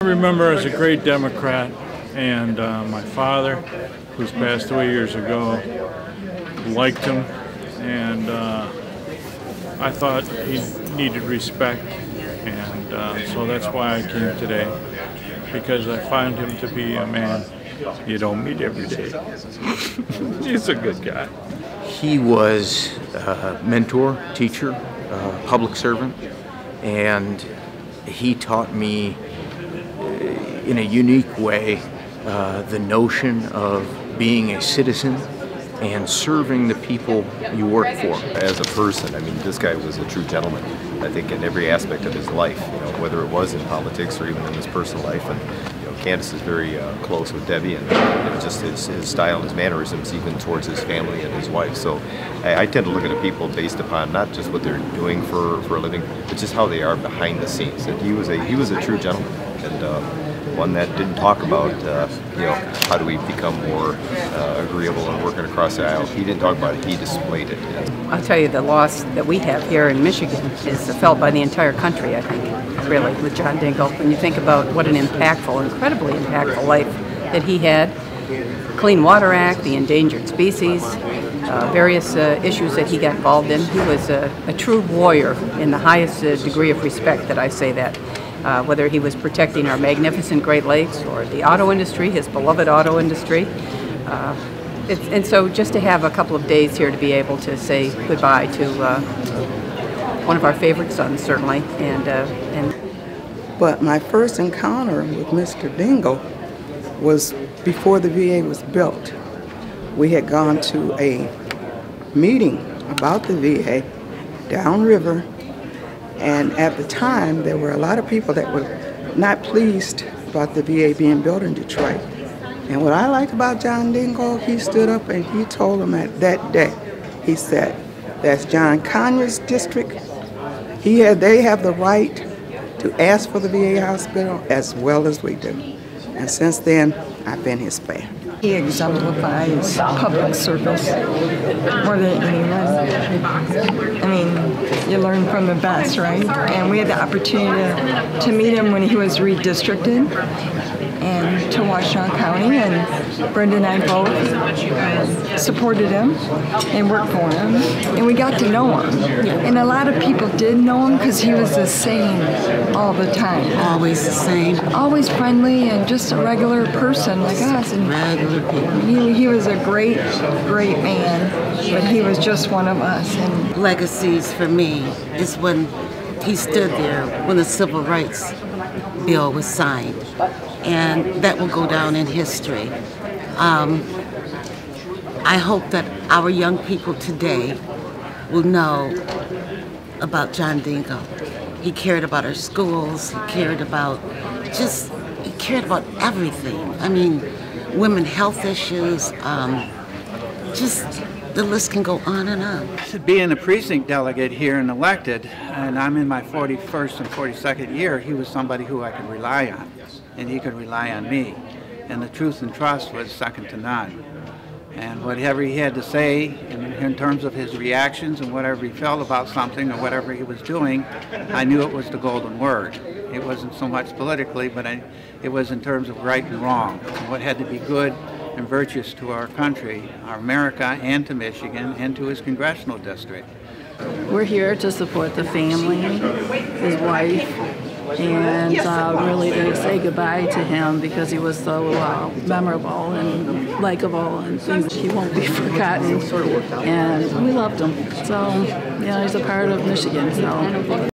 I remember as a great Democrat, and my father, who's passed away years ago, liked him, and I thought he needed respect, and so that's why I came today, because I find him to be a man you don't meet every day. He's a good guy. He was a mentor, teacher, public servant, and he taught me in a unique way the notion of being a citizen and serving the people you work for. As a person, I mean, this guy was a true gentleman, I think, in every aspect of his life, you know, whether it was in politics or even in his personal life. And you know, Candice is very close with Debbie, and you know, just his style and his mannerisms, even towards his family and his wife. So I tend to look at people based upon not just what they're doing for a living, but just how they are behind the scenes. And he was a true gentleman, and one that didn't talk about, you know, how do we become more agreeable and working across the aisle. He didn't talk about it, he displayed it. I'll tell you, the loss that we have here in Michigan is felt by the entire country, I think, really, with John Dingell. When you think about what an impactful, incredibly impactful life that he had, Clean Water Act, the Endangered Species, various issues that he got involved in. He was a true warrior in the highest degree of respect, that I say that. Whether he was protecting our magnificent Great Lakes or the auto industry, his beloved auto industry. And so just to have a couple of days here to be able to say goodbye to one of our favorite sons, certainly. But my first encounter with Mr. Dingell was before the VA was built. We had gone to a meeting about the VA downriver. And at the time, there were a lot of people that were not pleased about the VA being built in Detroit. And what I liked about John Dingell, he stood up and he told them that day, he said, that's John Conyers' district. They have the right to ask for the VA hospital as well as we do. And since then, I've been his fan. He exemplifies public service more than anyone. I mean, you learn from the best, right? And we had the opportunity to meet him when he was redistricted and to Washtenaw County, and Brenda and I both supported him and worked for him, and we got to know him. And a lot of people did know him because he was the same all the time. Always the same. Always friendly and just a regular person like us. And regular people. He was a great, great man, but he was just one of us. And legacies for me is when he stood there when the Civil Rights Bill was signed, and that will go down in history. I hope that our young people today will know about John Dingell. He cared about our schools, he cared about everything. I mean, women health issues, just the list can go on and on. Being a precinct delegate here and elected, and I'm in my 41st and 42nd year, he was somebody who I could rely on, and he could rely on me. And the truth and trust was second to none. And whatever he had to say in terms of his reactions and whatever he felt about something or whatever he was doing, I knew it was the golden word. It wasn't so much politically, but it was in terms of right and wrong, and what had to be good and virtuous to our country, our America, and to Michigan, and to his congressional district. We're here to support the family, his wife, and really to say goodbye to him because he was so memorable and likable, and things he won't be forgotten. And we loved him. So, yeah, he's a part of Michigan. So.